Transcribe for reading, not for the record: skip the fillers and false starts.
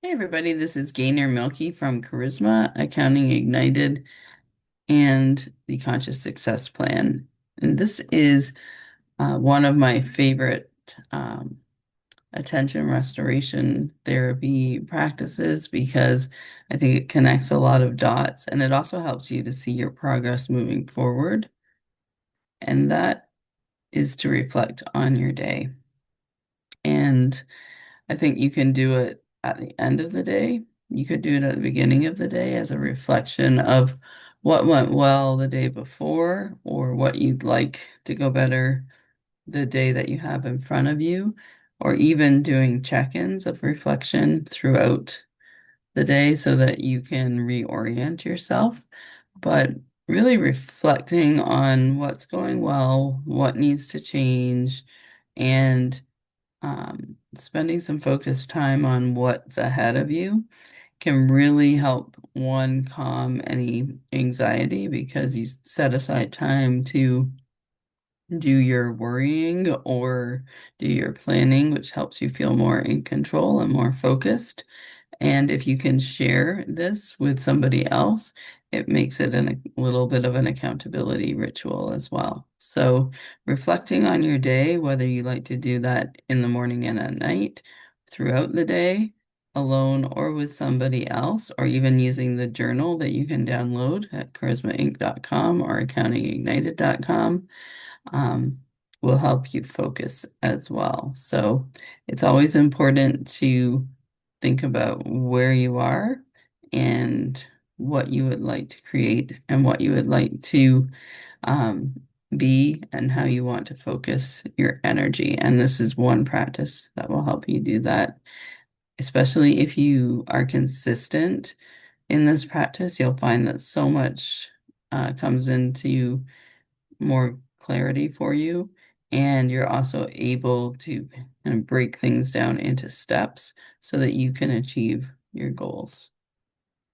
Hey everybody, this is Gaynor Meilke from Charisma, Accounting Ignited, and the Conscious Success Plan. And this is one of my favorite attention restoration therapy practices because I think it connects a lot of dots and it also helps you to see your progress moving forward. And that is to reflect on your day. And I think you can do it at the end of the day. You could do it at the beginning of the day as a reflection of what went well the day before or what you'd like to go better the day that you have in front of you, or even doing check-ins of reflection throughout the day so that you can reorient yourself. But really reflecting on what's going well, what needs to change, and spending some focused time on what's ahead of you can really help one calm any anxiety because you set aside time to do your worrying or do your planning, which helps you feel more in control and more focused. And if you can share this with somebody else, it makes it a little bit of an accountability ritual as well. So, reflecting on your day, whether you like to do that in the morning and at night, throughout the day, alone or with somebody else, or even using the journal that you can download at charismainc.com or accountingignited.com, um, will help you focus as well. So it's always important to think about where you are and what you would like to create and what you would like to um, be and how you want to focus your energy. And this is one practice that will help you do that, especially if you are consistent in this practice. You'll find that so much comes into more clarity for you. And you're also able to kind of break things down into steps so that you can achieve your goals.